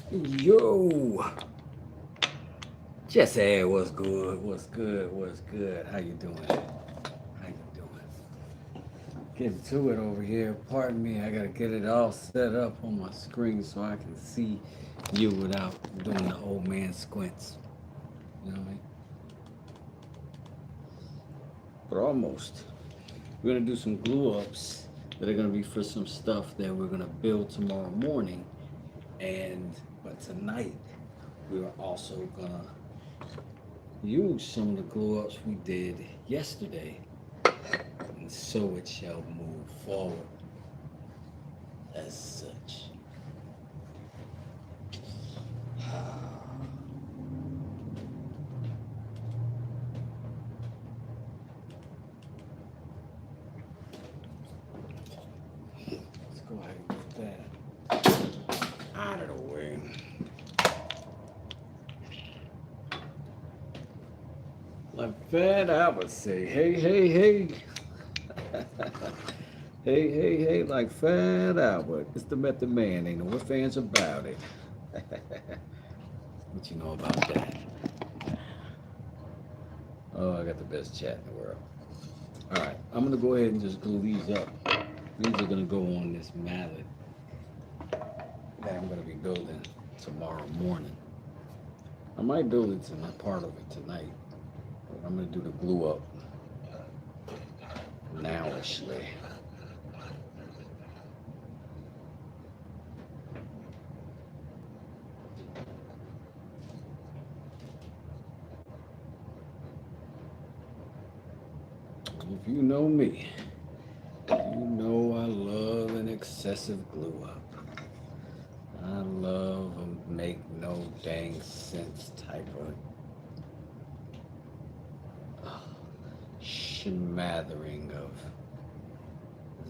Yo, Jesse, what's good? What's good? What's good? How you doing? How you doing? Getting to it over here. Pardon me, I gotta get it all set up on my screen so I can see you without doing the old man squints. You know what I mean? But almost. We're gonna do some glue ups that are gonna be for some stuff that we're gonna build tomorrow morning. And but tonight we are also gonna use some of the glue ups we did yesterday, and so it shall move forward as such. Let's go ahead and get that out of the way. Like that, I would say, hey, hey, hey. Hey, hey, hey, like Fat Albert. It's the Method Man. Ain't no ifs, ands about it. What you know about that? Oh, I got the best chat in the world. All right, I'm gonna go ahead and just glue these up. These are gonna go on this mallet that I'm gonna be building tomorrow morning. I might build it tonight, part of it tonight, but I'm gonna do the glue up nowishly. If you know me, you know I love an excessive glue up. I love a make no dang sense type of smattering of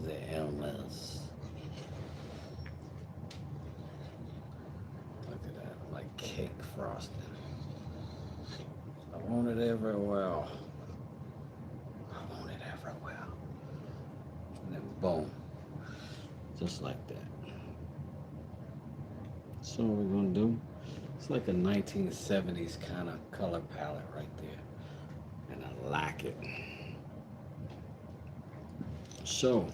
the illness. Look at that, like cake frosting. I want it everywhere. I want it everywhere. And then boom, just like that. So what we're gonna do, it's like a 1970s kind of color palette right there. And I like it. So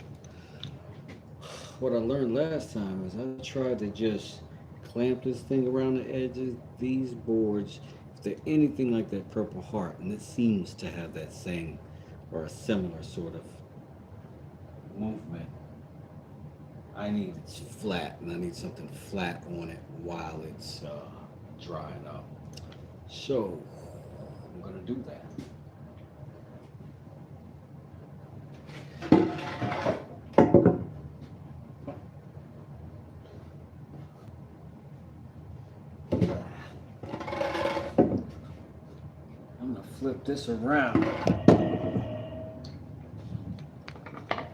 what I learned last time is I tried to just clamp this thing around the edges, these boards, if they're anything like that Purple Heart, and it seems to have that same or a similar sort of movement. I need it flat, and I need something flat on it while it's drying up. So I'm gonna do that. I'm gonna flip this around,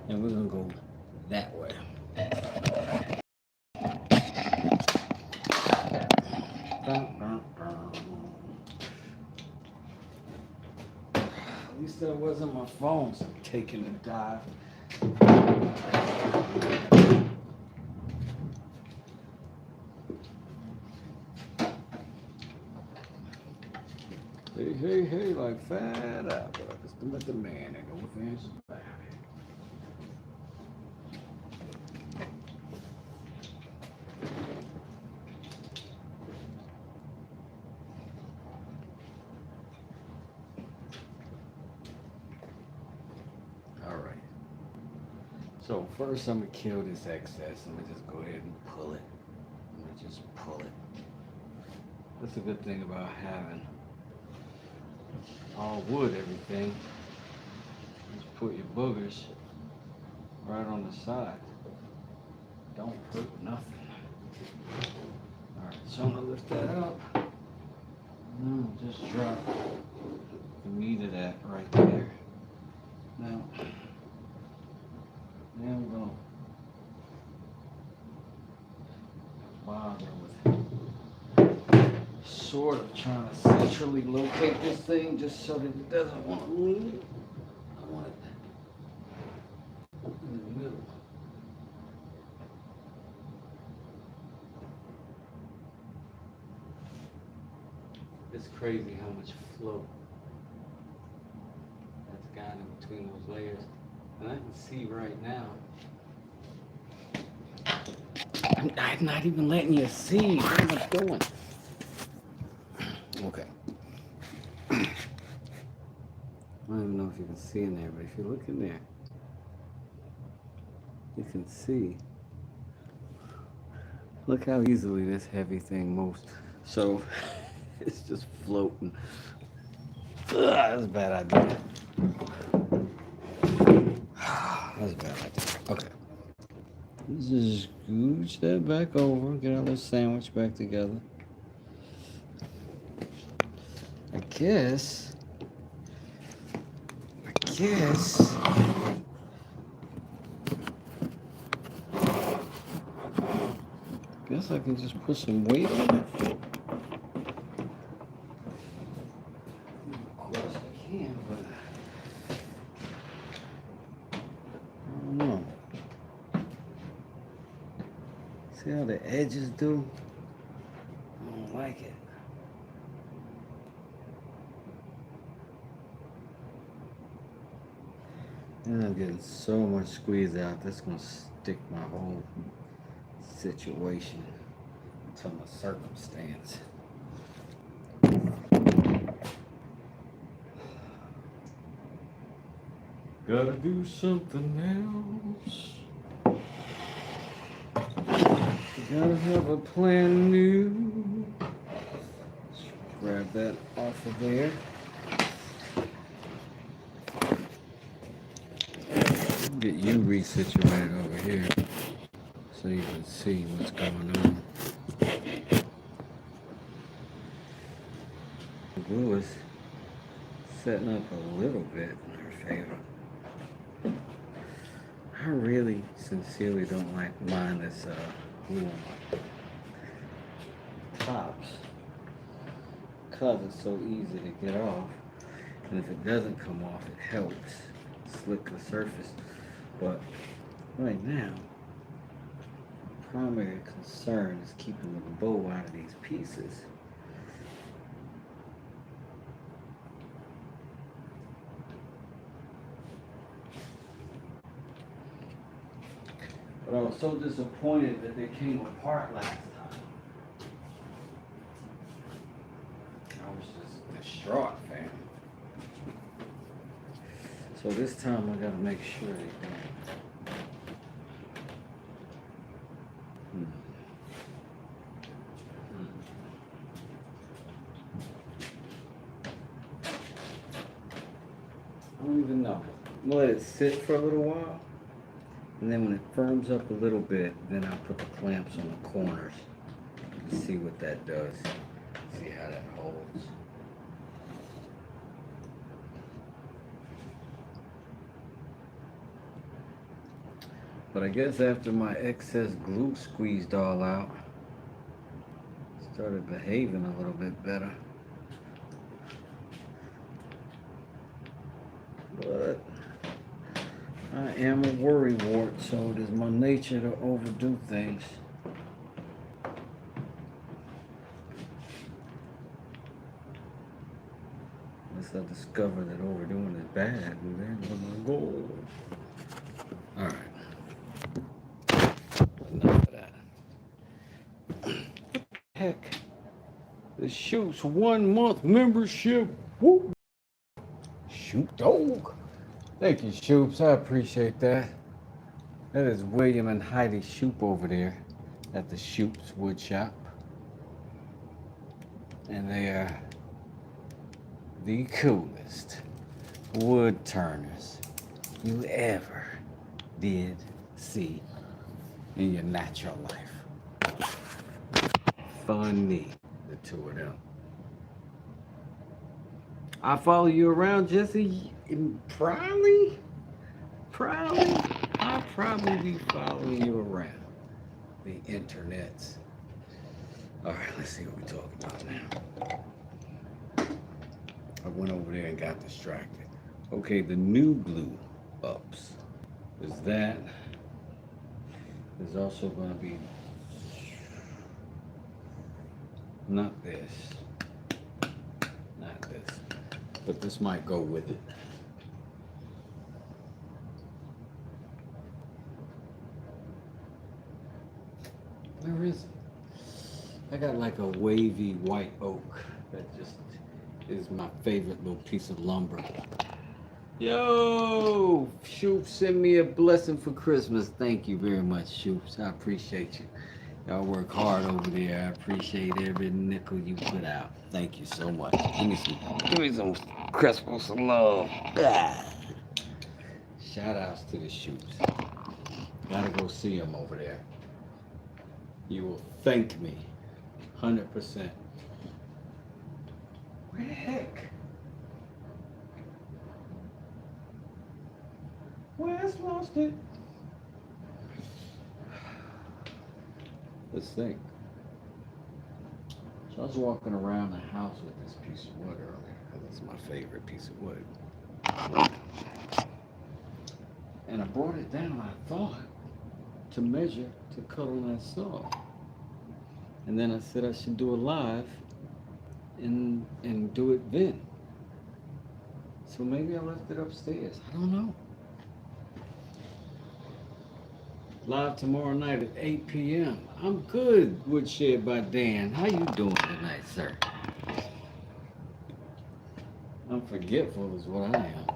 and we're gonna go that way. At least that wasn't my phone taking a dive. Hey, hey, hey, like Fat Albert. It's the man that go fans about it. All right. So first I'm gonna kill this excess. I'm gonna just go ahead and pull it. I'm gonna just pull it. That's a good thing about having all wood everything. Just put your boogers right on the side. Don't hurt nothing. All right, so I'm gonna lift that up. And I'll just drop the meat of that right there. Now, I'm gonna bother with sort of trying to centrally locate this thing just so that it doesn't want to lean. I want it in the middle. It's crazy how much flow that's got in between those layers. And I can see right now, I'm not even letting you see what am I doing. Okay. I don't even know if you can see in there, but if you look in there, you can see. Look how easily this heavy thing moves. So it's just floating. Ugh, that's a bad idea. That's a bad idea. Okay. Let's just scooch that back over, get our little sandwich back together. I guess I can just put some weight on it. Of course I can, but I don't know. See how the edges do? I don't like it. And I'm getting so much squeeze out, that's gonna stick my whole situation to my circumstance. Gotta do something else. Gotta have a plan new. Let's grab that off of there. Get you resituated over here so you can see what's going on. The glue is setting up a little bit in her favor. I really sincerely don't like mine this glue on my tops because it's so easy to get off, and if it doesn't come off it helps slick the surface. But right now the primary concern is keeping the bow out of these pieces. But I was so disappointed that they came apart last time. I was just distraught, fam. So this time I gotta make sure they don't. I don't even know. I'm gonna let it sit for a little while. And then when it firms up a little bit, then I'll put the clamps on the corners and see what that does. See how that holds. But I guess after my excess glue squeezed all out, it started behaving a little bit better. But I am a worrywart, so it is my nature to overdo things. Unless I discover that overdoing is bad, and then I'm gonna go. Alright. Enough of that. Heck. The Shoot's 1 month membership. Woo! Shoot dog. Thank you, Shoops. I appreciate that. That is William and Heidi Shoop over there at the Shoops Wood Shop. And they are the coolest wood turners you ever did see in your natural life. Funny, the two of them. I follow you around, Jesse. Probably. I'll probably be following you around the internets. All right, let's see what we're talking about now. I went over there and got distracted. Okay, the new glue ups is that. There's also going to be not this. is. But this might go with it. Where is it? I got like a wavy white oak that just is my favorite little piece of lumber. Yo, Shoop sent me a blessing for Christmas. Thank you very much, Shoops. I appreciate you. Y'all work hard over there. I appreciate every nickel you put out. Thank you so much. Give me some Christmas love. Ah. Shout outs to the Shoops. Gotta go see them over there. You will thank me. 100%. Where the heck? Where's lost it? Let's think. So I was walking around the house with this piece of wood earlier, because it's my favorite piece of wood. And I brought it down, I thought, to measure to cut on that saw. And then I said I should do it live and do it then. So maybe I left it upstairs. I don't know. Live tomorrow night at 8 p.m. I'm good, Woodshed by Dan. How you doing tonight, sir? I'm forgetful is what I am.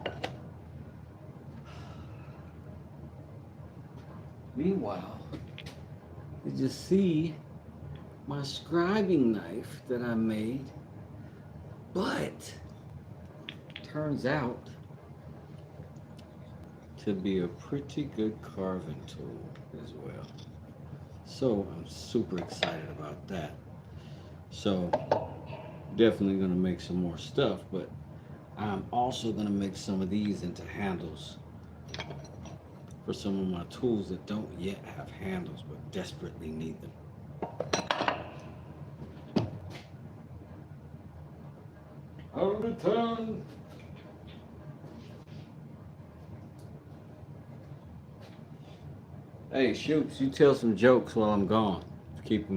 Meanwhile, did you see my scribing knife that I made? But turns out to be a pretty good carving tool as well. So I'm super excited about that. So definitely gonna make some more stuff, but I'm also gonna make some of these into handles for some of my tools that don't yet have handles but desperately need them. Out of the town. Hey, Shoops, you tell some jokes while I'm gone. Keep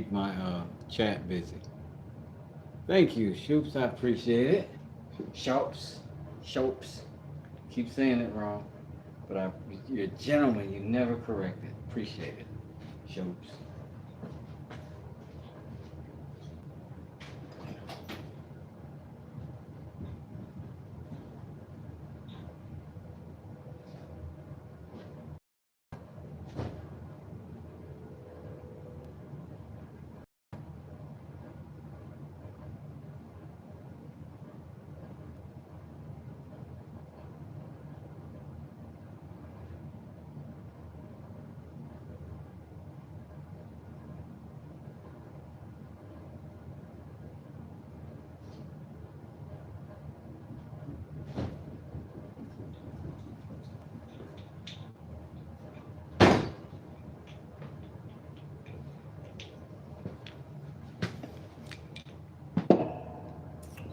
my chat busy. Thank you, Shoops. I appreciate it. Shoops. Keep saying it wrong, but you're a gentleman. You never correct it. Appreciate it, Shoops.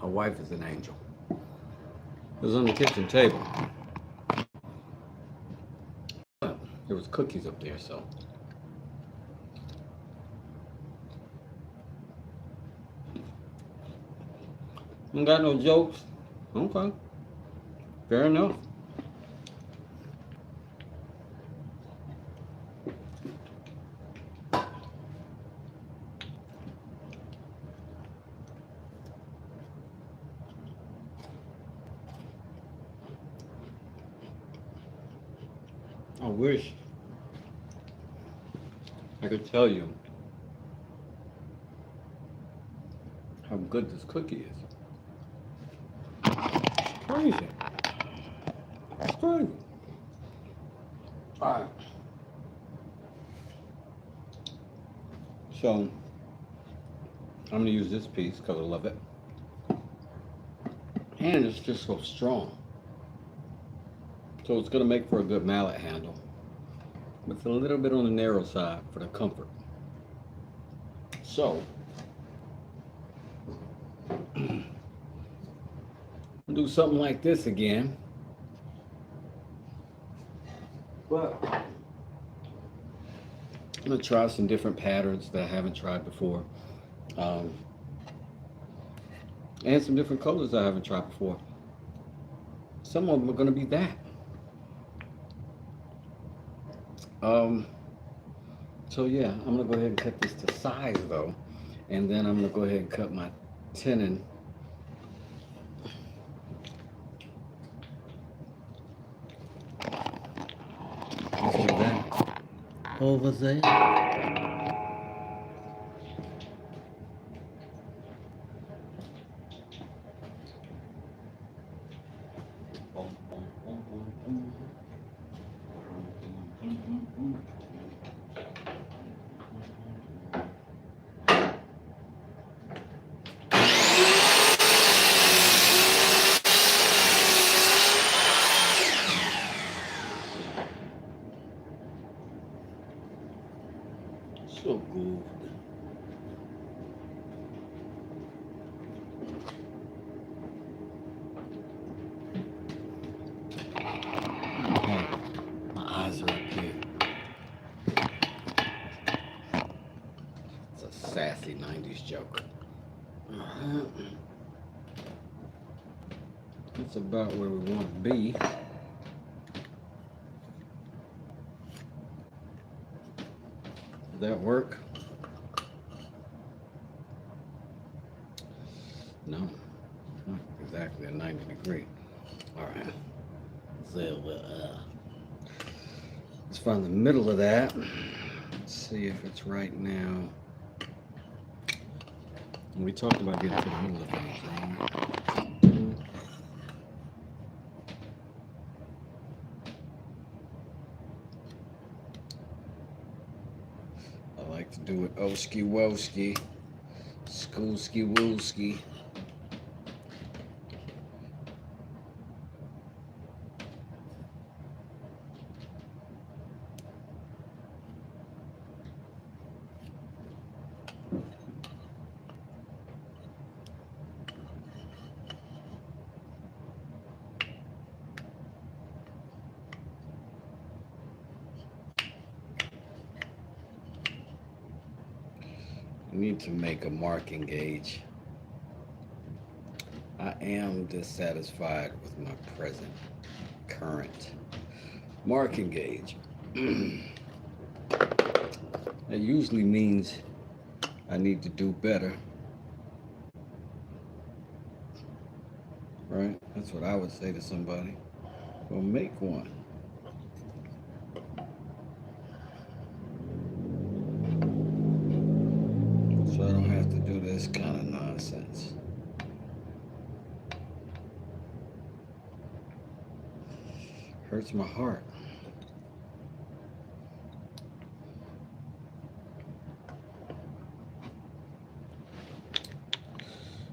My wife is an angel. It was on the kitchen table. There was cookies up there, so. Ain't got no jokes. Okay. Fair enough. I wish I could tell you how good this cookie is. It's crazy. It's crazy. Alright. So, I'm going to use this piece because I love it. And it's just so strong. So it's going to make for a good mallet handle. But it's a little bit on the narrow side for the comfort. So, I'll do something like this again. But I'm going to try some different patterns that I haven't tried before. and some different colors I haven't tried before. Some of them are going to be that. Um, so yeah, I'm going to go ahead and cut this to size though, and then I'm going to go ahead and cut my tenon. Let's do that over there. So good. Okay, my eyes are up here. It's a sassy 90s joke. That's about where we want to be. Does that work? No, not exactly a 90 degree. All right. So let's find the middle of that. Let's see if it's right now. We talked about getting to the middle of things, right? I like to do it oski woski, schoolski wooski. I need to make a marking gauge. I am dissatisfied with my current marking gauge. That usually means I need to do better, right? That's what I would say to somebody. Well, make one. So I don't have to do this kind of nonsense. Hurts my heart.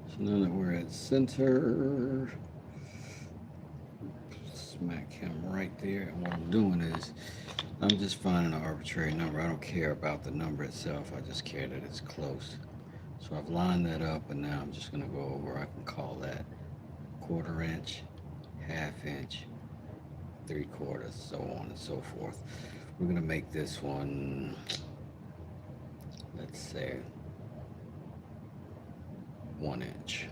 So now that we're at center, smack him right there. And what I'm doing is I'm just finding an arbitrary number. I don't care about the number itself. I just care that it's close. So I've lined that up, and now I'm just going to go over. I can call that 1/4 inch, 1/2 inch, 3/4, so on and so forth. We're going to make this one, let's say, 1 inch.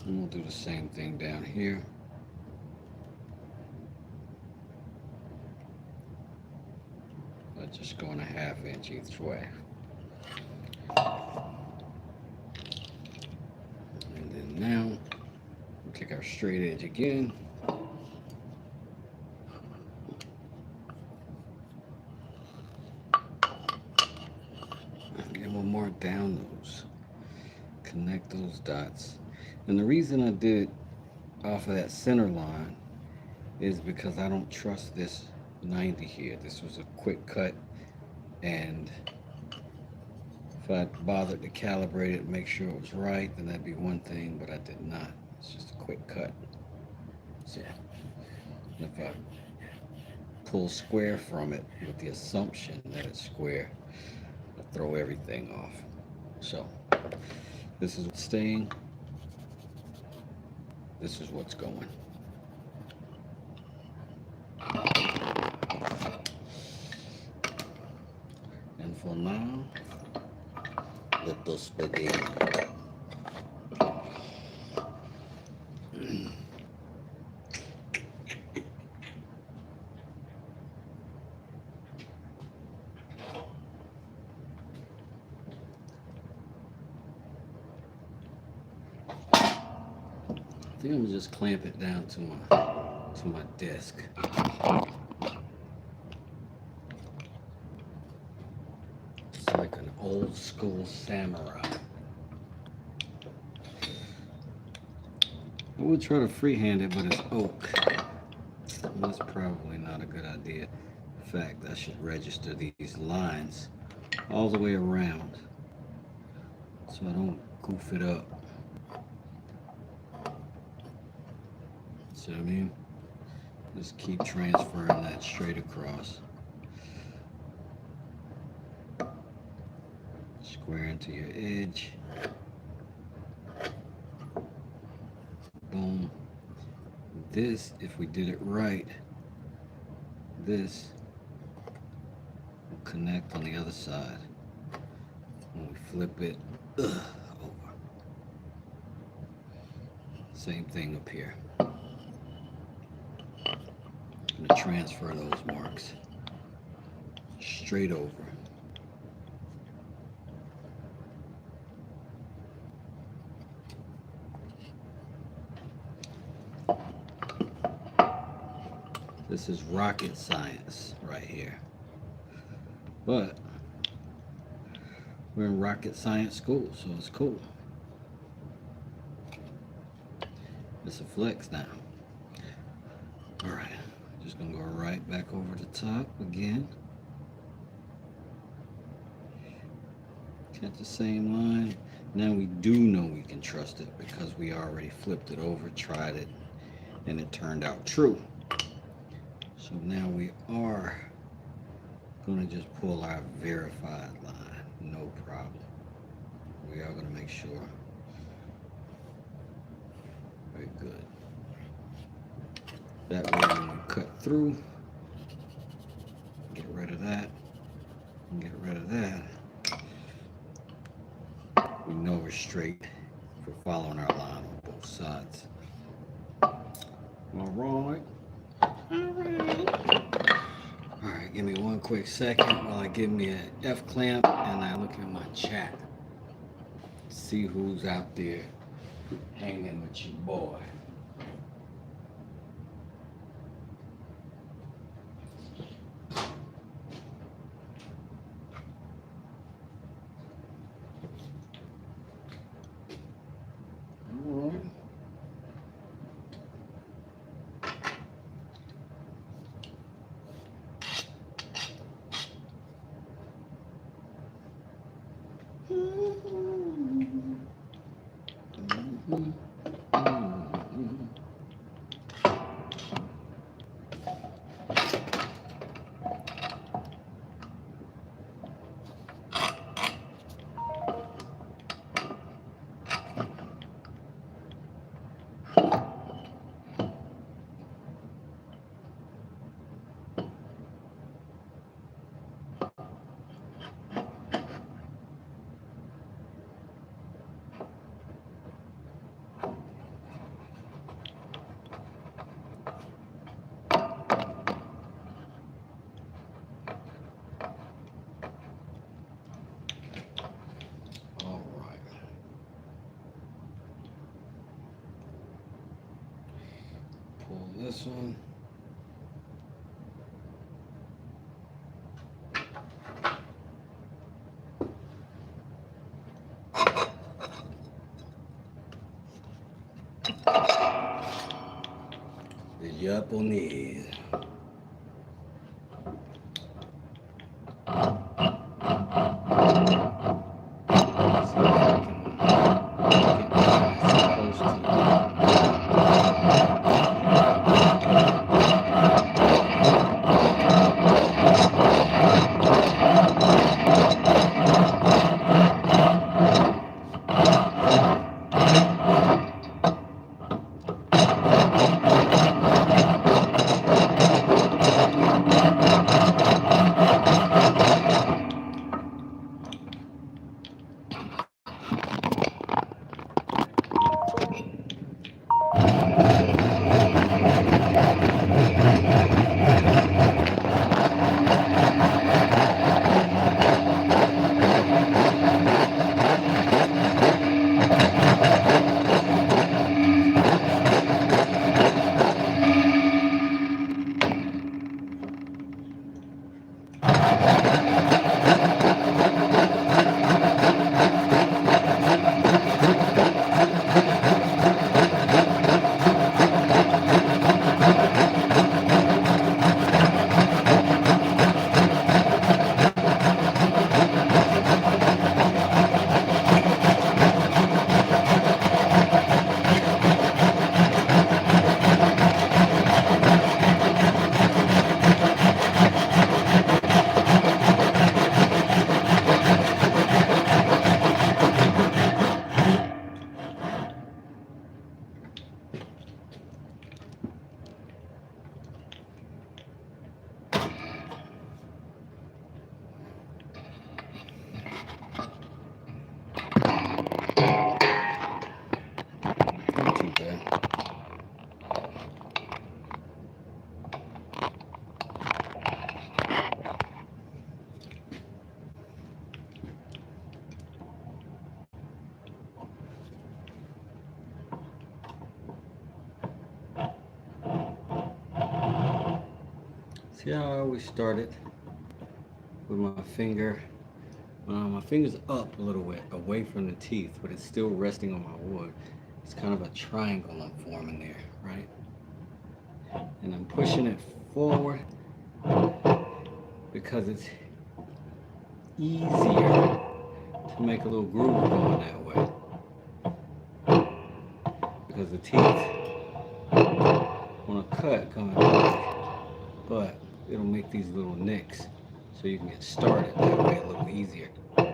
And we'll do the same thing down here. But just going 1/2 inch each way. And then now, we'll take our straight edge again. And we'll mark down those. Connect those dots. And the reason I did it off of that center line is because I don't trust this 90 here. This was a quick cut, and if I bothered to calibrate it and make sure it was right, then that'd be one thing, but I did not. It's just a quick cut. So if I pull square from it with the assumption that it's square, I throw everything off. So this is what's staying. This is what's going. for now. Let us begin. I think I'm gonna just clamp it down to my desk. It's like an old school samurai. I would try to freehand it, but it's oak. That's probably not a good idea. In fact, I should register these lines all the way around so I don't goof it up. See what I mean? Just keep transferring that straight across. Square into your edge. Boom. This, if we did it right, this will connect on the other side. When we flip it over. Same thing up here. I'm going to transfer those marks straight over. This is rocket science right here. But we're in rocket science school, so it's cool. It's a flex now. Alright, just gonna go right back over the top again. Get the same line. Now we do know we can trust it because we already flipped it over, tried it, and it turned out true. So now we are going to just pull our verified line, no problem. We are going to make sure. Very good. That way when we cut through, get rid of that, and get rid of that, we know we're straight if we're following our line on both sides. All right. Alright, give me one quick second while I give me an F clamp and I look at my chat. See who's out there hanging with your boy. Alright. Pull this one. The Japanese. See how I always started with my finger. My finger's up a little bit away from the teeth, but it's still resting on my wood. It's kind of a triangle I'm forming there, right? And I'm pushing it forward because it's easier to make a little groove going that way. Because the teeth want to cut coming back, but it'll make these little nicks so you can get started that way a little easier. I'm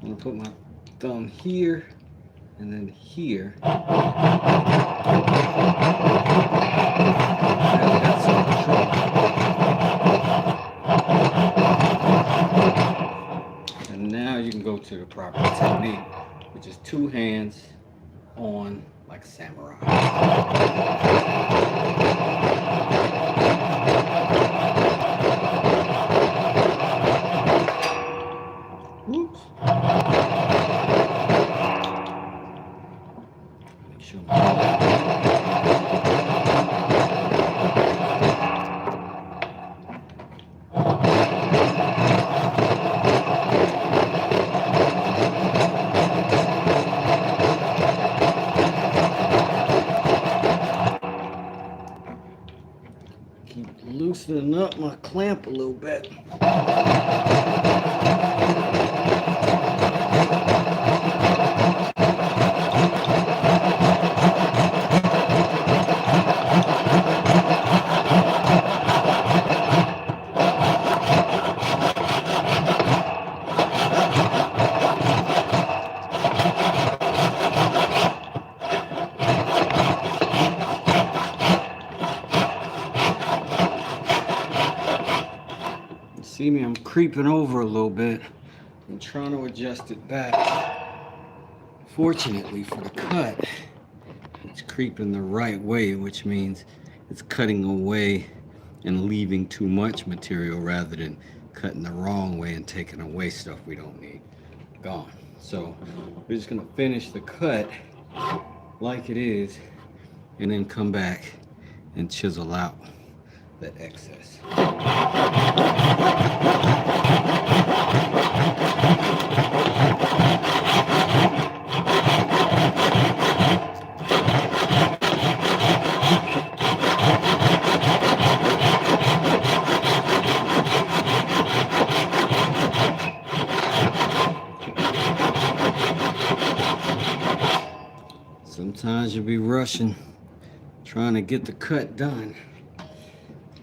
going to put my thumb here and then here. And now you can go to the proper technique, which is 2 hands on like a samurai. Whoops. Make sure keep loosening up my clamp a little bit. See me, I'm creeping over a little bit. I'm trying to adjust it back. Fortunately for the cut, it's creeping the right way, which means it's cutting away and leaving too much material rather than cutting the wrong way and taking away stuff we don't need. Gone. So we're just gonna finish the cut like it is and then come back and chisel out the excess. Sometimes you'll be rushing, trying to get the cut done,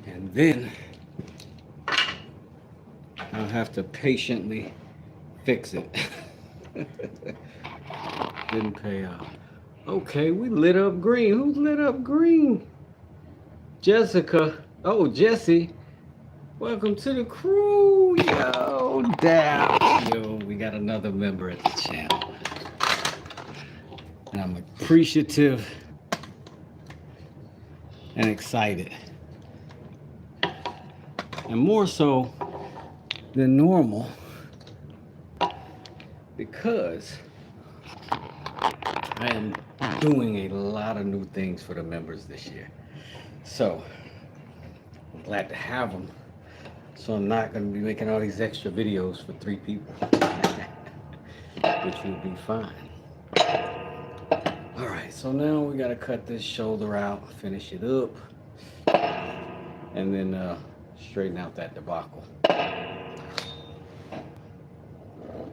and then I'll have to patiently fix it. Didn't pay off. Okay, we lit up green. Who's lit up green? Jessica. Oh, Jesse. Welcome to the crew. Yo, down. Yo, we got another member at the channel. And I'm appreciative and excited. And more so than normal because I am doing a lot of new things for the members this year. So I'm glad to have them. So I'm not going to be making all these extra videos for 3 people, which will be fine. All right, so now we got to cut this shoulder out, finish it up, and then straighten out that debacle.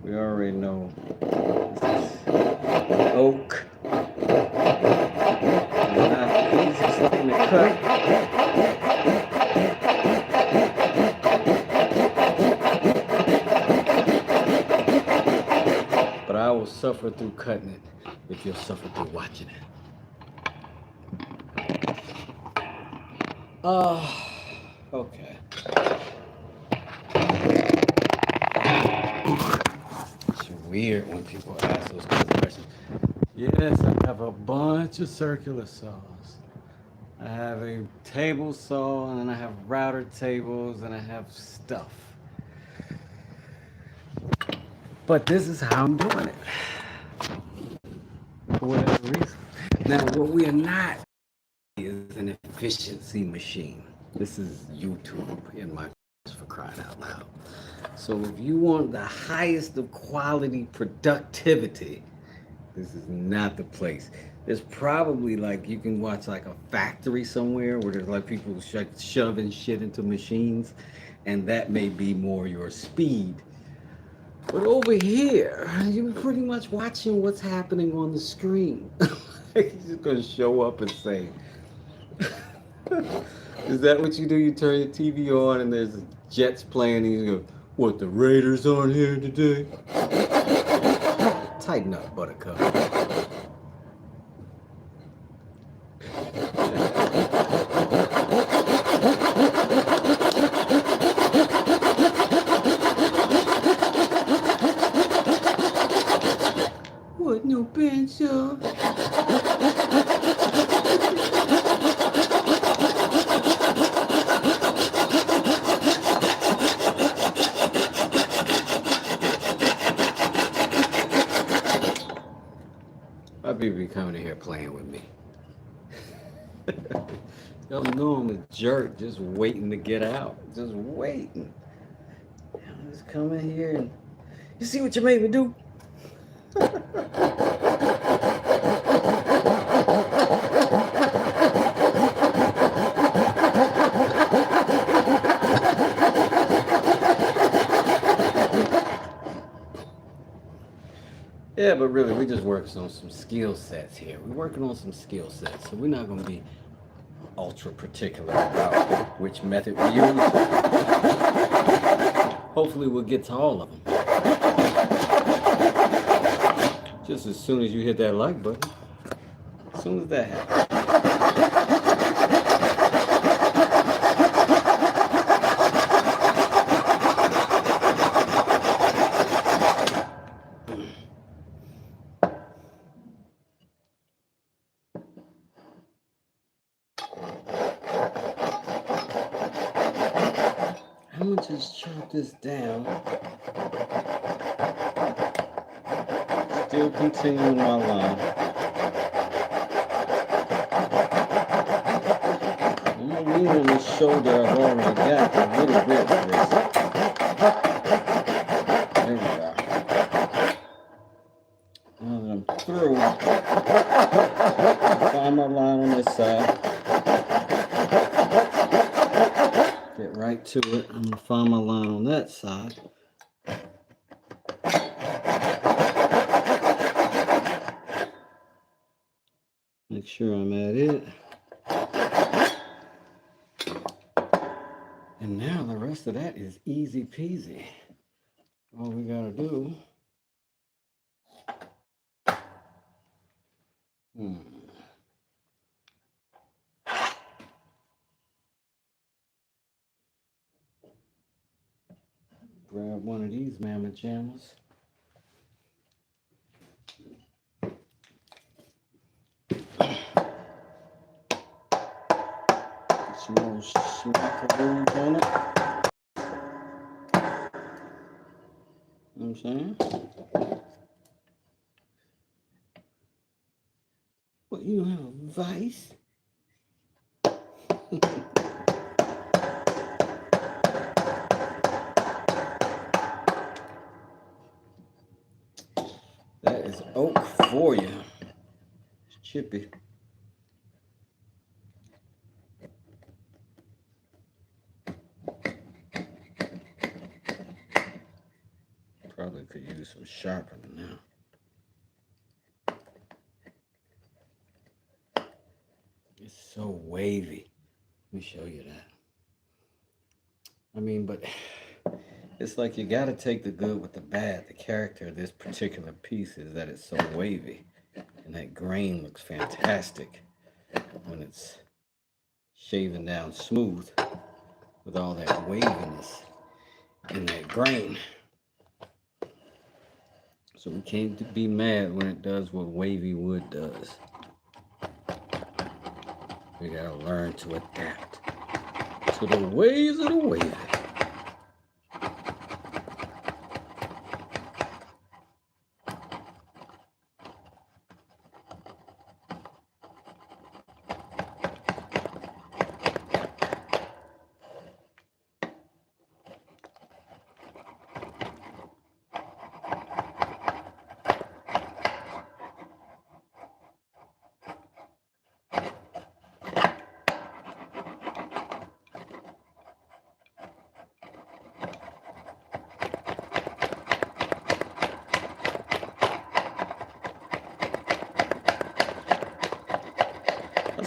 We already know this is oak. It's not the easiest thing to cut. But I will suffer through cutting it if you'll suffer through watching it. Okay. It's weird when people ask those kinds of questions. Yes, I have a bunch of circular saws. I have a table saw, and then I have router tables, and I have stuff. But this is how I'm doing it. for whatever reason. Now, what we are not is an efficiency machine. This is YouTube in my for crying out loud. So if you want the highest of quality productivity, this is not the place. There's probably like you can watch like a factory somewhere where there's like people shoving shit into machines, and that may be more your speed. But over here, you're pretty much watching what's happening on the screen. He's just gonna show up and say, "Is that what you do? You turn your TV on and there's jets playing, and you go, what, the Raiders on here today?" Tighten up, Buttercup. What, no pencil? My people be coming in here playing with me. Y'all know I'm a jerk, just waiting to get out. Just waiting. Y'all just come in here and you see what you made me do? Yeah, but really, we just working on some skill sets here. We're working on some skill sets, so we're not going to be ultra particular about which method we use. Hopefully, we'll get to all of them. Just as soon as you hit that like button. As soon as that happens. I'm gonna just chop this down. Still continuing my line. I'm gonna lean on this shoulder I've already got a little bit for this. There we go. Now that I'm through, find my line on this side. Get right to it. I'm gonna find my line on that side. Make sure I'm at it. And now the rest of that is easy peasy. All we gotta do. Grab one of these mamma jammas. Some more smackaroos on it. You know what I'm saying? What, you don't have a vice? That is oak for you. It's chippy. Probably could use some sharpening now. It's so wavy. Let me show you that. I mean, but it's like you got to take the good with the bad. The character of this particular piece is that it's so wavy. And that grain looks fantastic when it's shaven down smooth with all that waviness in that grain. So we can't be mad when it does what wavy wood does. We gotta learn to adapt to the ways of the wavy.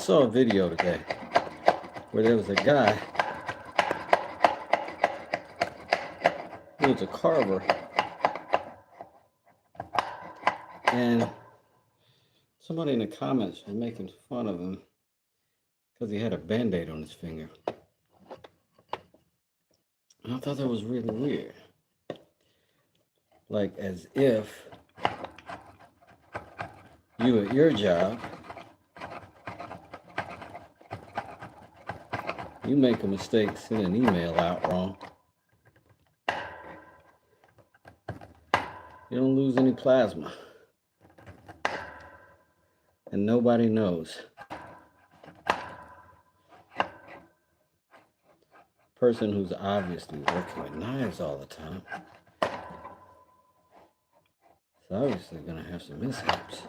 saw a video today where there was a guy who was a carver, and somebody in the comments was making fun of him because he had a band-aid on his finger. And I thought that was really weird. Like, as if you at your job, you make a mistake, send an email out wrong, you don't lose any plasma. And nobody knows. Person who's obviously working with knives all the time is obviously going to have some mishaps.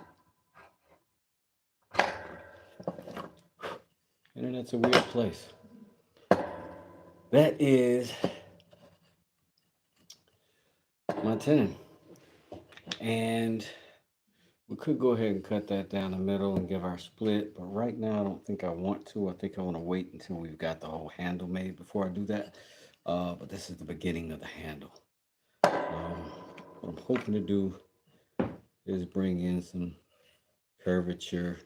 Internet's a weird place. That is my 10. And we could go ahead and cut that down the middle and give our split, but right now I don't think I want to. I think I want to wait until we've got the whole handle made before I do that. But this is the beginning of the handle. What I'm hoping to do is bring in some curvature,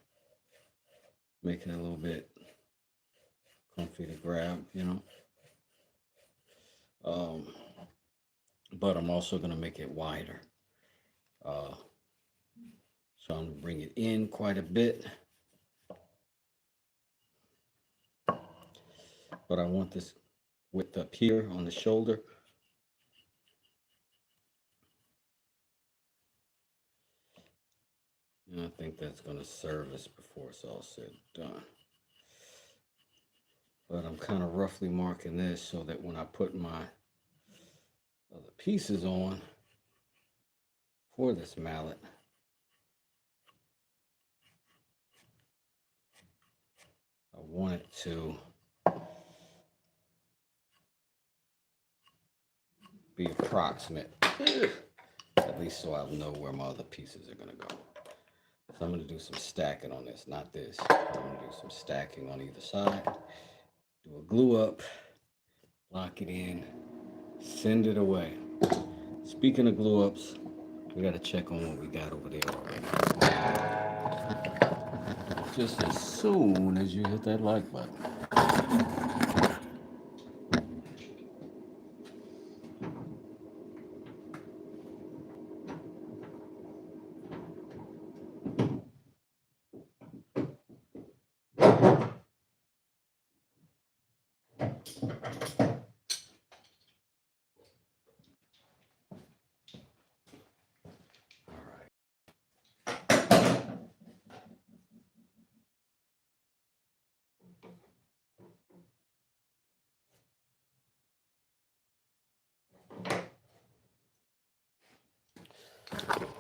make it a little bit comfy to grab, you know. But I'm also going to make it wider. So I'm going to bring it in quite a bit. But I want this width up here on the shoulder. And I think that's going to serve us before it's all said and done. But I'm kind of roughly marking this so that when I put my other pieces on for this mallet, I want it to be approximate, at least so I'll know where my other pieces are going to go. So I'm going to do some stacking on this, not this. I'm going to do some stacking on either side. Do a glue up, lock it in, send it away. Speaking of glue ups, we got to check on what we got over there already. Just as soon as you hit that like button.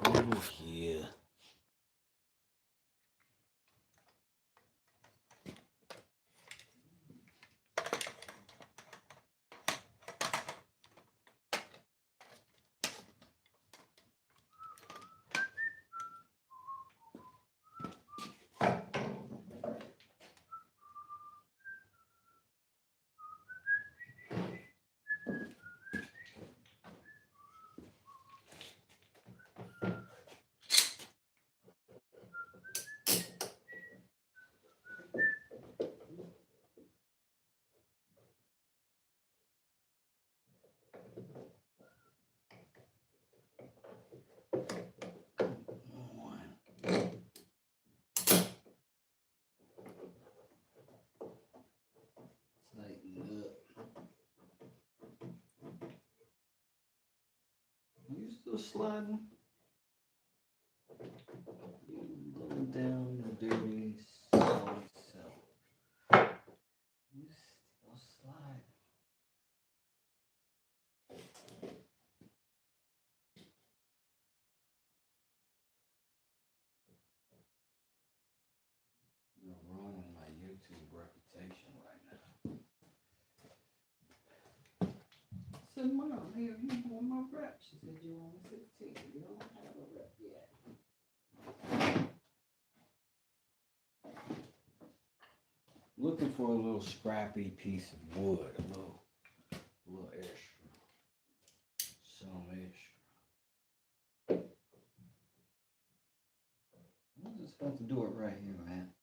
Over here. Are you still sliding? You going down the dirty solid cell. You still slide. You're ruining my YouTube reputation right now. I said, Mom, hey, you want my rep? She said, you're on 16. You don't have a rep yet. Looking for a little scrappy piece of wood, a little extra, some extra. I'm just going to do it right here, man.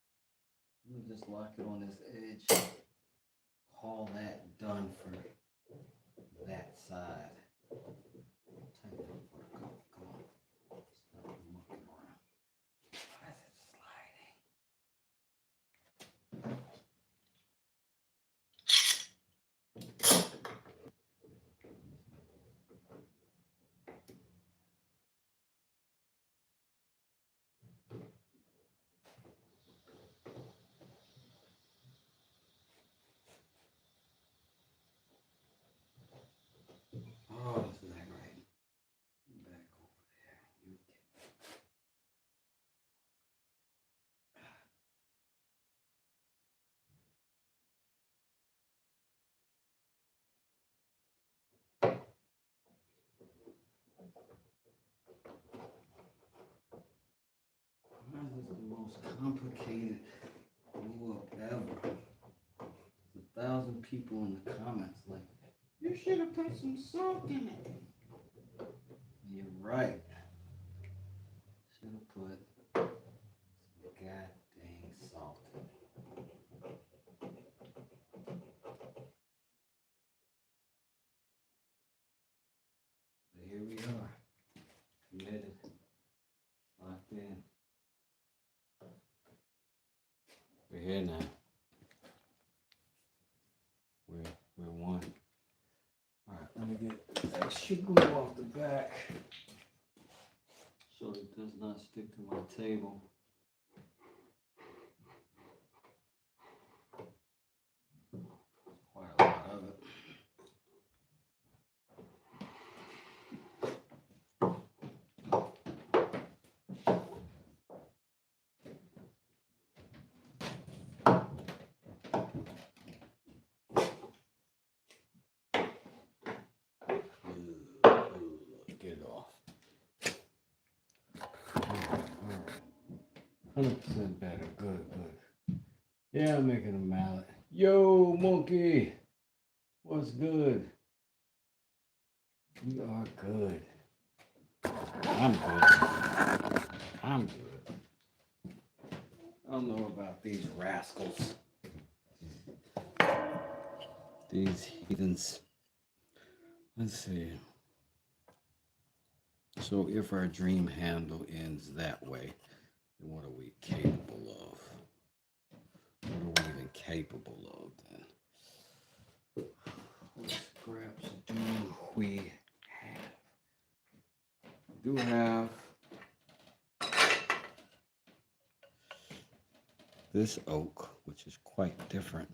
I'm gonna just lock it on this edge. Call that done for that side. Tighten it up for a couple. Come on. Stop mucking around. Why is it sliding? Oh, this is not right. Back over there. You get Why is this the most complicated glue up ever? 1,000 people in the comments like, you should have put some salt in it. You're right. Should have put some god dang salt in it. But here we are, committed, locked in. We're here now. We're one. All right, let me get extra glue off the back so it does not stick to my table. Quite a lot of it. Get it off. 100% better. Good. Yeah, I'm making a mallet. Yo, monkey. What's good? We are good. I'm good. I don't know about these rascals. These heathens. Let's see. So if our dream handle ends that way, then what are we capable of? What are we even capable of then? What scraps do we have? We do have this oak, which is quite different.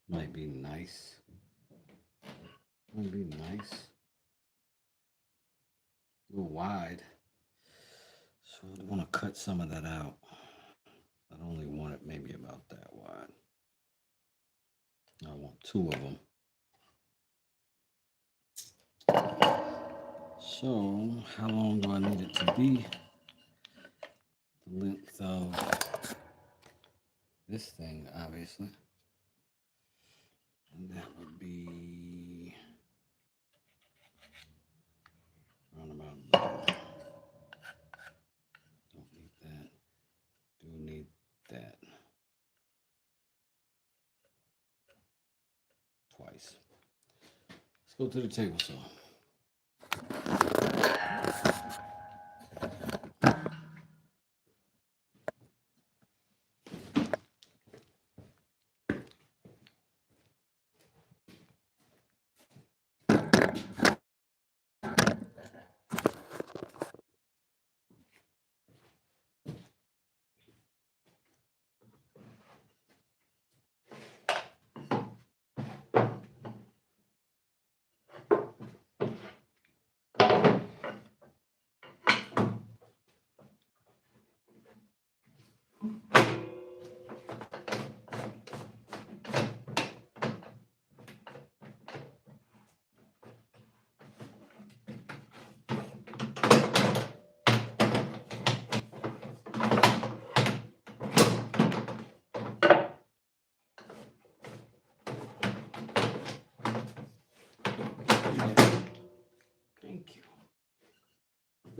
Might be nice. A little wide. So I want to cut some of that out. I only want it maybe about that wide. I want 2 of them. So how long do I need it to be? The length of this thing, obviously. And that would be around about there. Don't need that. Do need that. Twice. Let's go to the table saw.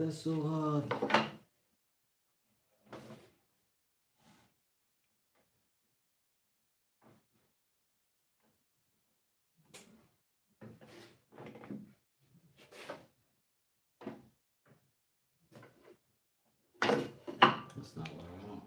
That's so hard. That's not what I want.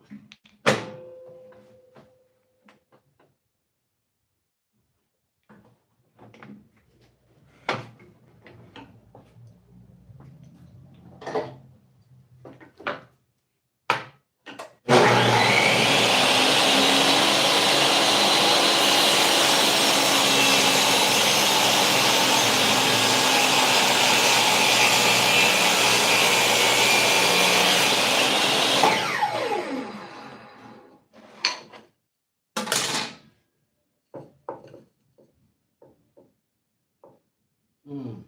Mm.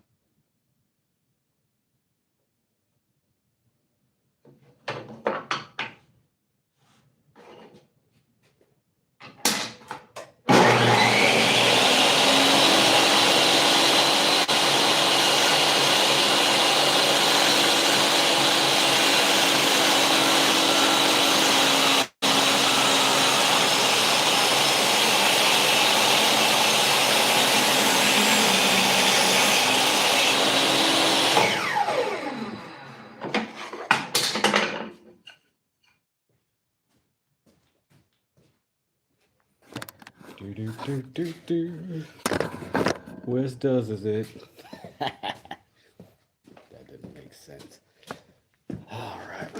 Do do do do do. Where's does is it? That didn't make sense. All right.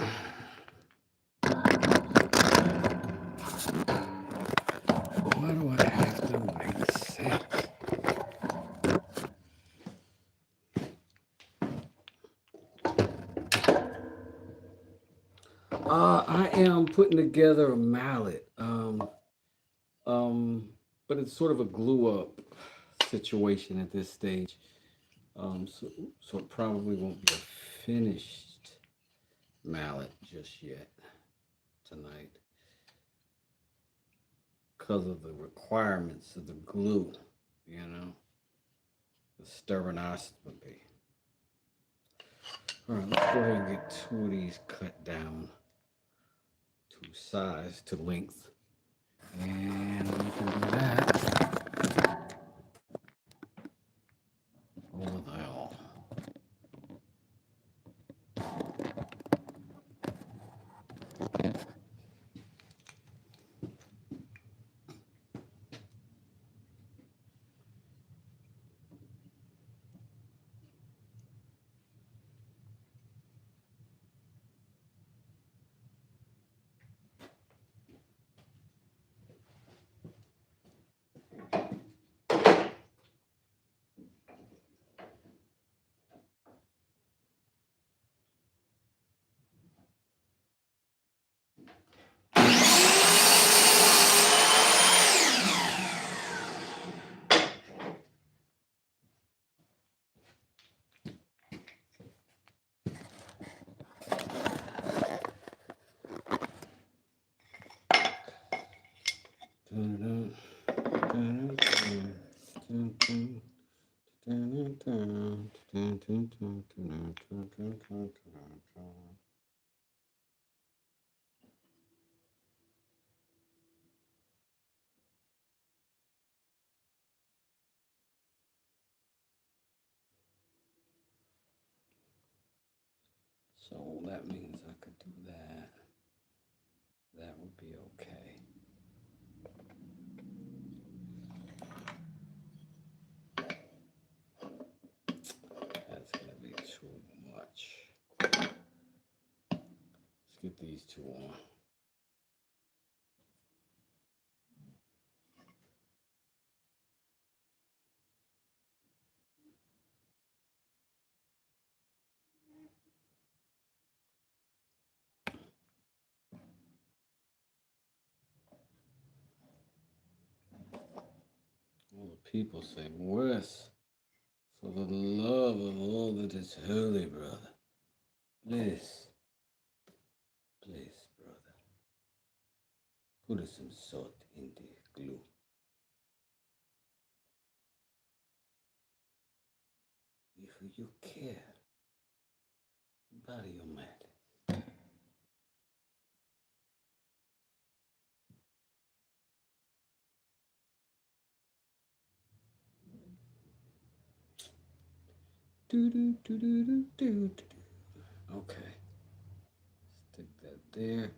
Why do I have to make sense? I am putting together a mallet. But it's sort of a glue up situation at this stage. So it probably won't be a finished mallet just yet tonight because of the requirements of the glue, you know, the sternoscopy. All right, let's go ahead and get two of these cut down to size, to length. And we can do that over there. So that means I could do that. That would be okay. That's gonna be too much. Let's get these two on. All the people say, Wes, for the love of all that is holy, brother, please, please, brother, put some salt in the glue. If you care, out of your mat. Do do do do do do do. Okay, stick that there.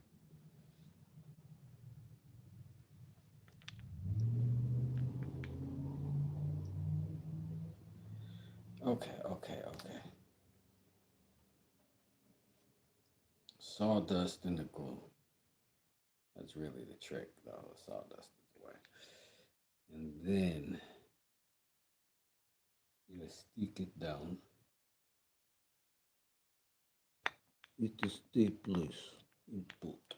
Okay, okay, okay. Sawdust in the glue. That's really the trick, though. Sawdust is the way. And then you stick it down with the staplers input.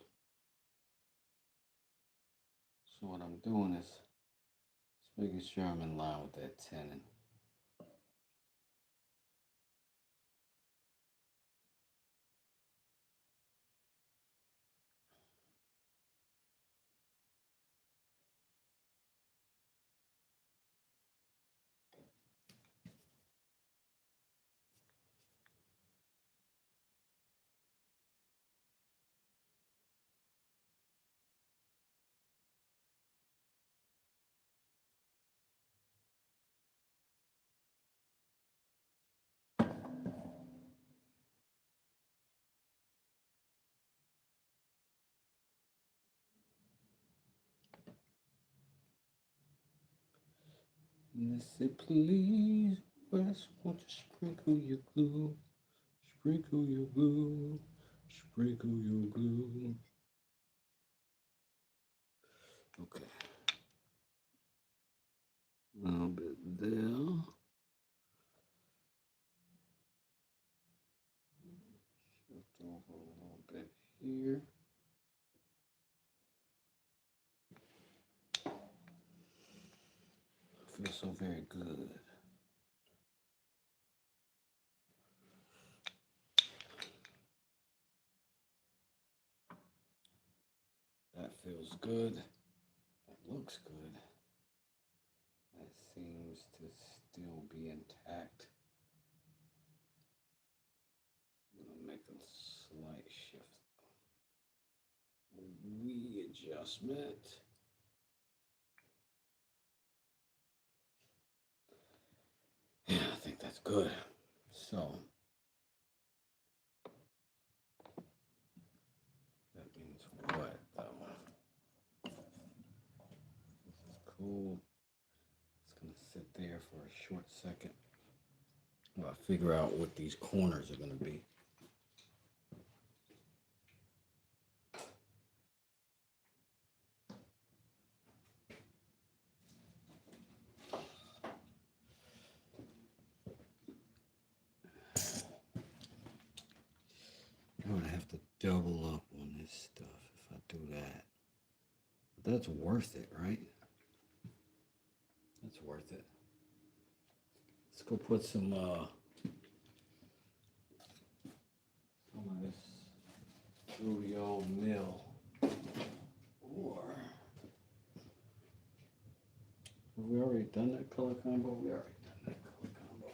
So what I'm doing is just making sure I'm in line with that tenon. And they say, please, Wes, won't you sprinkle your glue? Sprinkle your glue. Sprinkle your glue. Okay. A little bit there. Shift over a little bit here. Feels so very good. That feels good. That looks good. That seems to still be intact. I'm gonna make a slight shift. Readjustment. Yeah, I think that's good. So that means what though? This is cool. It's gonna sit there for a short second while I figure out what these corners are gonna be. I'm gonna have to double up on this stuff if I do that. But that's worth it, right? That's worth it. Let's go put some of this through the old mill. Or have we already done that color combo? We already done that color combo.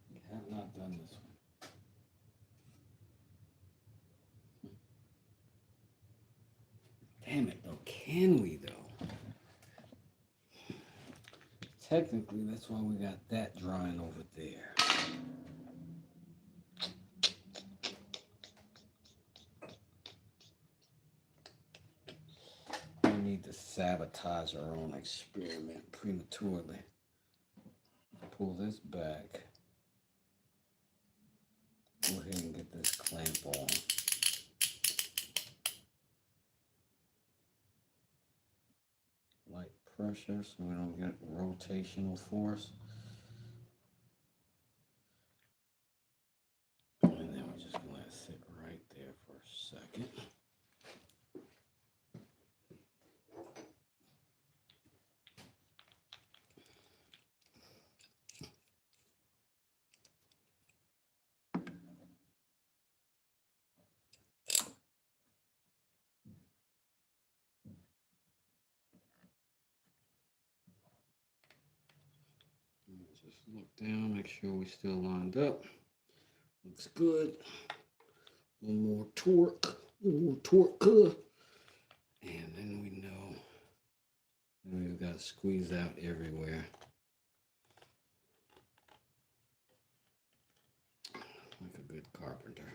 We have not done this one. Damn it though, can we though? Technically, that's why we got that drawing over there. We need to sabotage our own experiment prematurely. Pull this back. Go ahead and get this clamp on. Light pressure so we don't get rotational force. And then we're just gonna let it sit right there for a second. Just look down, make sure we still lined up. Looks good. A little more torque, a little more torque. And then we know we've got to squeeze out everywhere. Like a good carpenter.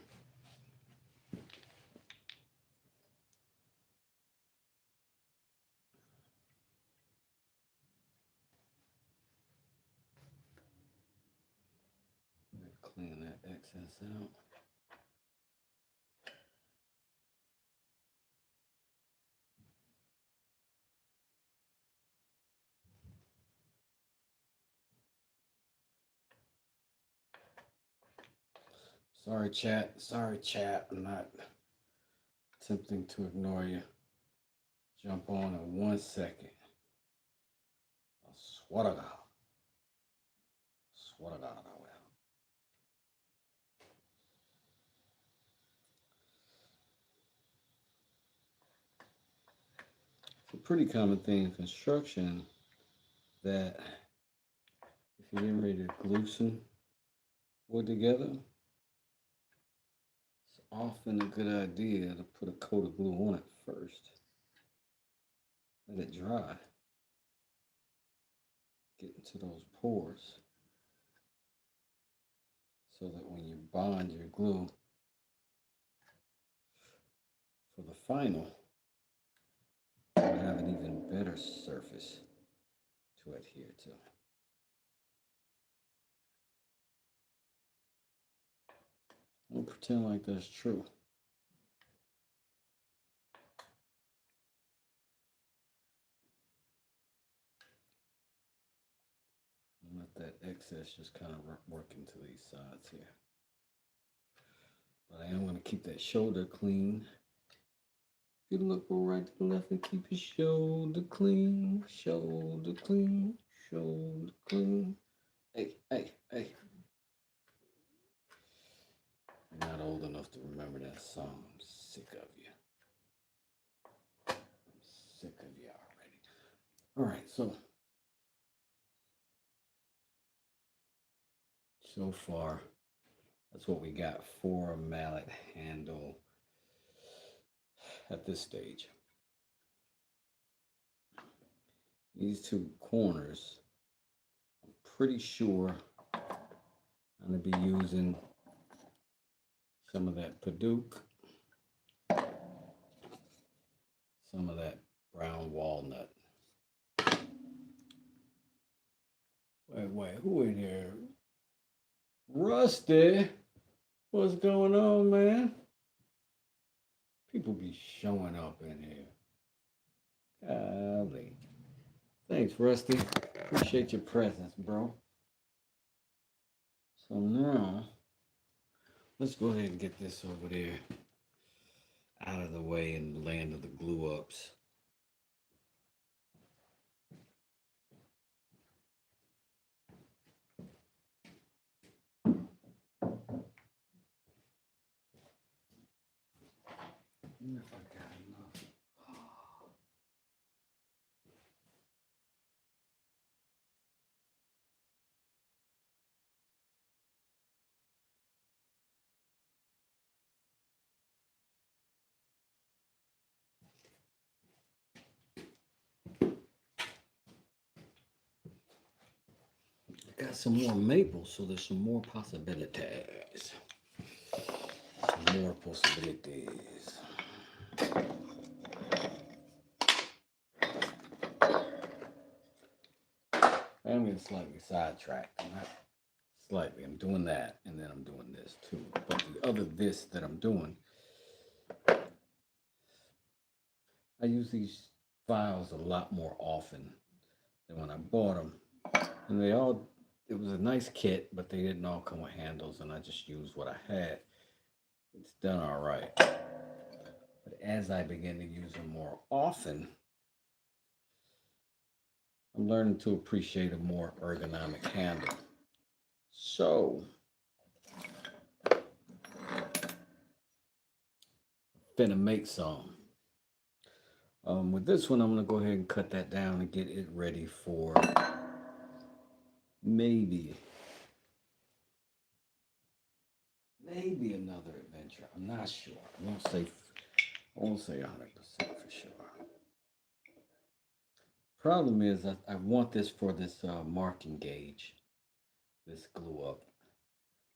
Clean that excess out. Sorry, chat. Sorry, chat. I'm not attempting to ignore you. Jump on in 1 second. I swear to God. Swear to God, I will. It's a pretty common thing in construction that if you're getting ready to glue some wood together, it's often a good idea to put a coat of glue on it first. Let it dry. Get into those pores so that when you bond your glue for the final, you'll have an even better surface to adhere to. Don't pretend like that's true. And let that excess just kind of work into these sides here. But I am going to keep that shoulder clean. You look from right to left and keep your shoulder clean, shoulder clean, shoulder clean. Hey, hey, hey. You're not old enough to remember that song. I'm sick of you. I'm sick of you already. All right, so far, that's what we got for a mallet handle at this stage. These two corners, I'm pretty sure I'm going to be using some of that Paduke, some of that brown walnut. Wait, who in here? Rusty, what's going on, man? People be showing up in here. Golly. Thanks, Rusty. Appreciate your presence, bro. So now, let's go ahead and get this over there out of the way in the land of the glue ups. If I got enough. I got some more maple, so there's some more possibilities. Some more possibilities. I'm getting slightly sidetracked. Not slightly. I'm doing that, and then I'm doing this too. But the other this that I'm doing, I use these files a lot more often than when I bought them. And it was a nice kit, but they didn't all come with handles, and I just used what I had. It's done all right. But as I begin to use them more often, I'm learning to appreciate a more ergonomic handle. So, finna make some. With this one, I'm gonna go ahead and cut that down and get it ready for maybe, maybe another adventure. I'm not sure. I won't say 100% for sure. Problem is, I want this for this marking gauge, this glue up.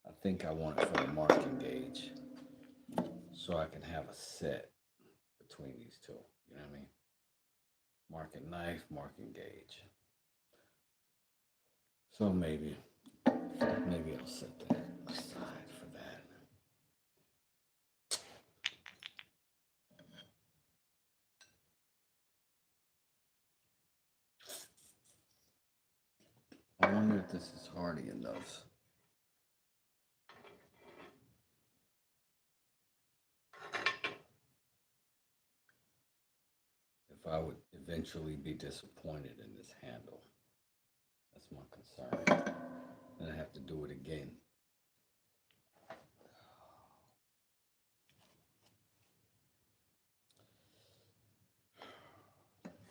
I think I want it for the marking gauge, so I can have a set between these two. You know what I mean? Marking knife, marking gauge. So maybe I'll set that aside for that. I wonder if this is hardy enough. If I would eventually be disappointed in this handle. That's my concern. And I have to do it again.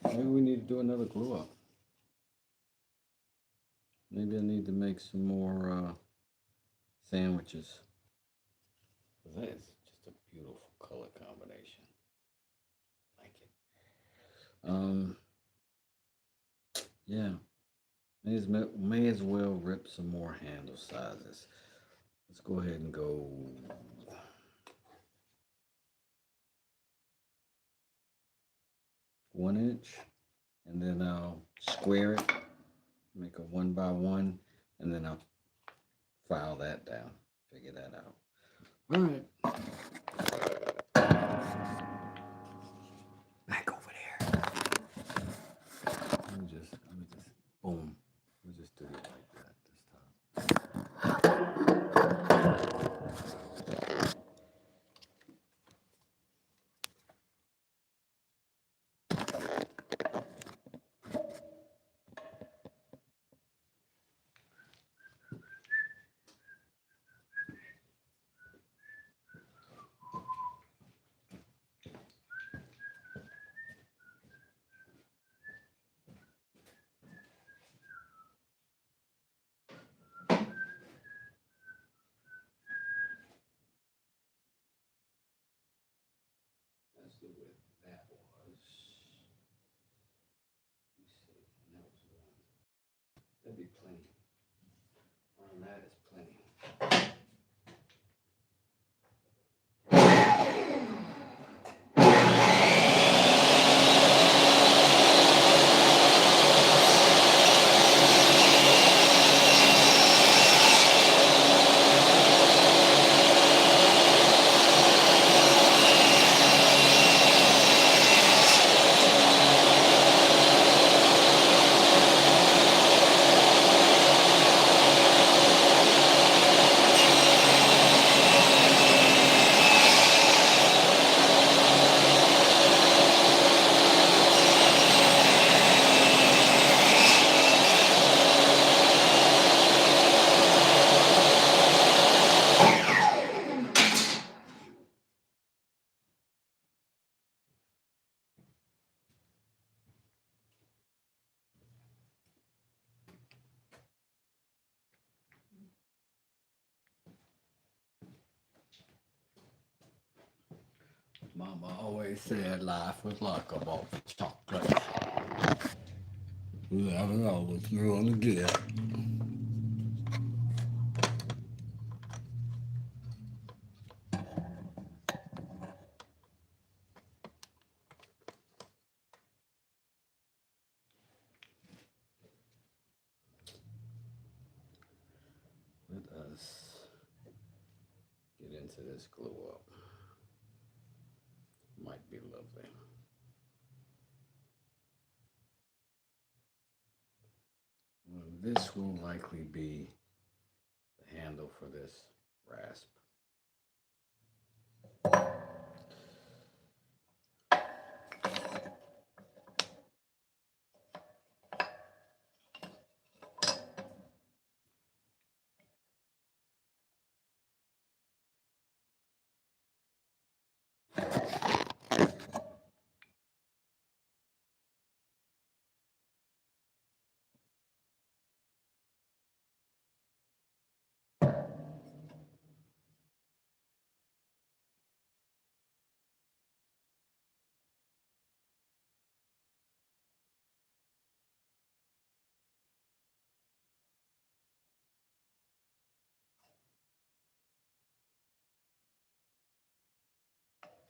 Maybe we need to do another glue up. Maybe I need to make some more sandwiches. That is just a beautiful color combination. I like it. Yeah. May as well rip some more handle sizes. Let's go ahead and go 1 inch, and then I'll square it, make a 1 by 1, and then I'll file that down, figure that out. All right. Back over there. Let me just, boom. We'll just do it like that this time. That's the width that was. Let me see. And that was one. That'd be plenty. On that is plenty. Mama always said life was like a box of chocolate. You never know what you're gonna get. Let us get into this glue up. Might be lovely. This will likely be the handle for this rasp.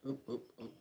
Oop, oop, oop.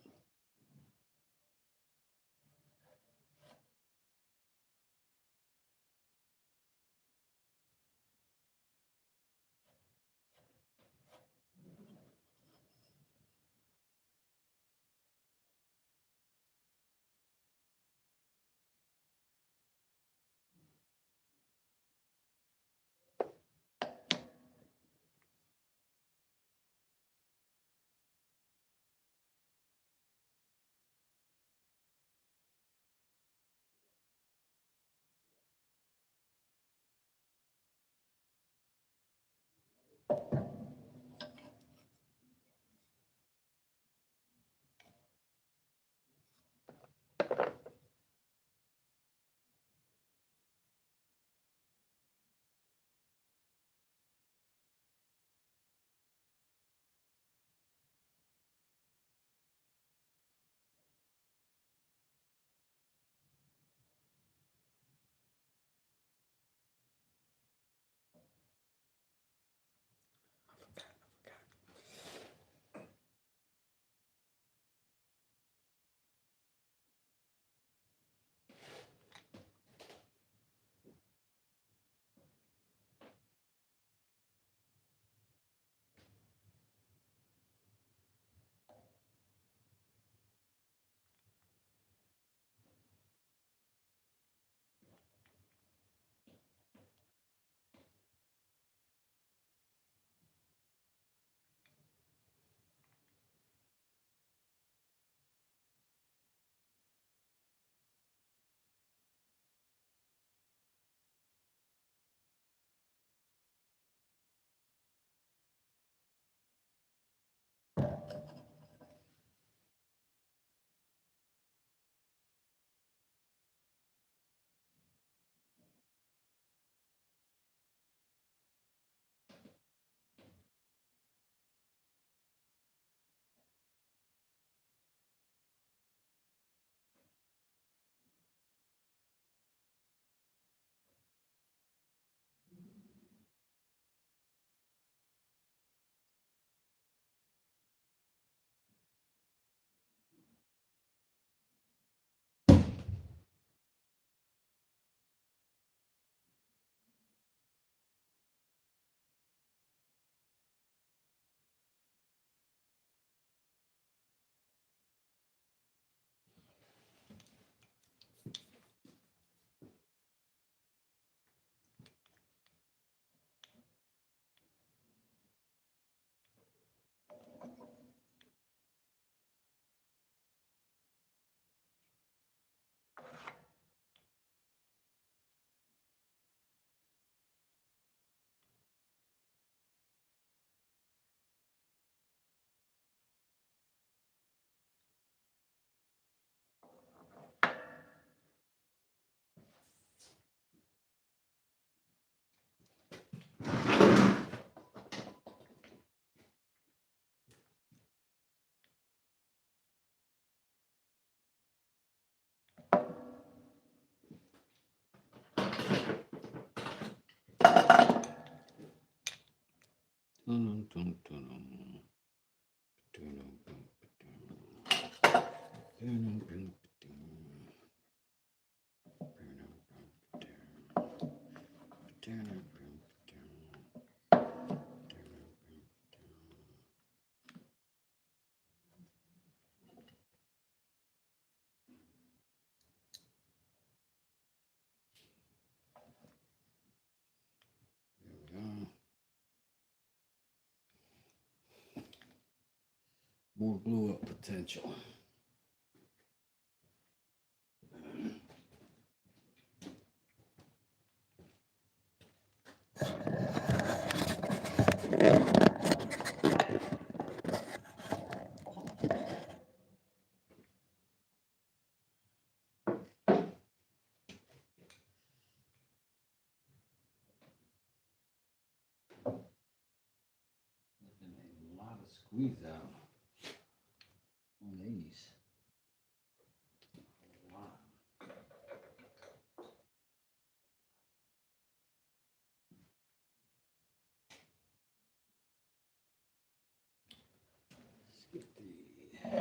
Dun, dun, dun, dun. Dun, dun, dun, dun, dun, dun, dun, dun, dun. More glue up potential. A lot of squeeze out on these. A lot. Let's get these.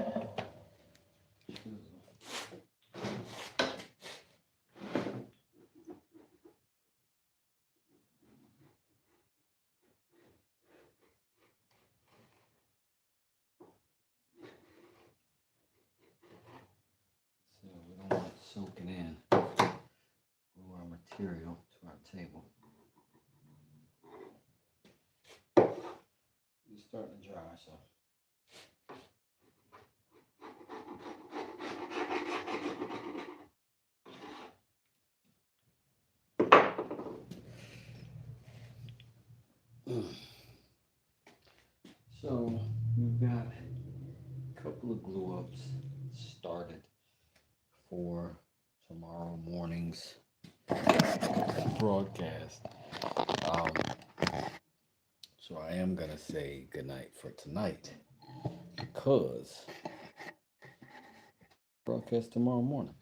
material to our table. It's starting to dry, so. So we've got a couple of glue ups started for tomorrow morning's broadcast. Um, so I am gonna say goodnight for tonight because broadcast tomorrow morning.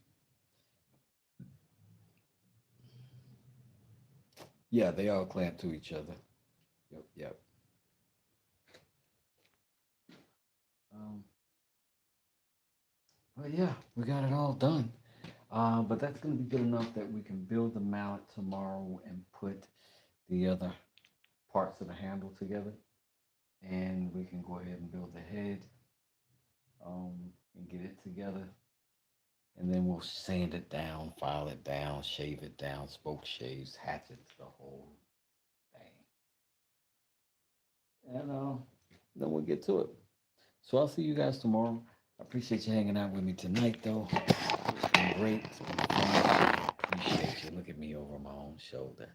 Yeah, they all clamp to each other. Yep, yep. Um, but yeah, we got it all done. But that's going to be good enough that we can build the mallet tomorrow and put the other parts of the handle together. And we can go ahead and build the head and get it together. And then we'll sand it down, file it down, shave it down, spoke shaves, hatchets, the whole thing. And then we'll get to it. So I'll see you guys tomorrow. I appreciate you hanging out with me tonight, though. It's been great. It's been fun. I appreciate you. Look at me over my own shoulder.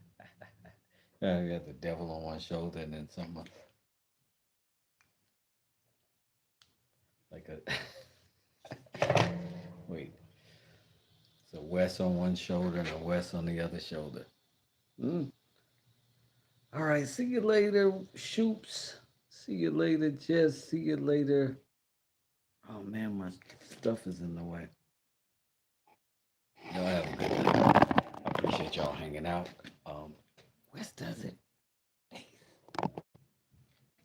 I got the devil on one shoulder and then something like a wait. So Wes on one shoulder and a Wes on the other shoulder. Mm. All right. See you later, Shoops. See you later, Jess. See you later. Oh man, my stuff is in the way. Y'all have a good night. I appreciate y'all hanging out. Wes does it.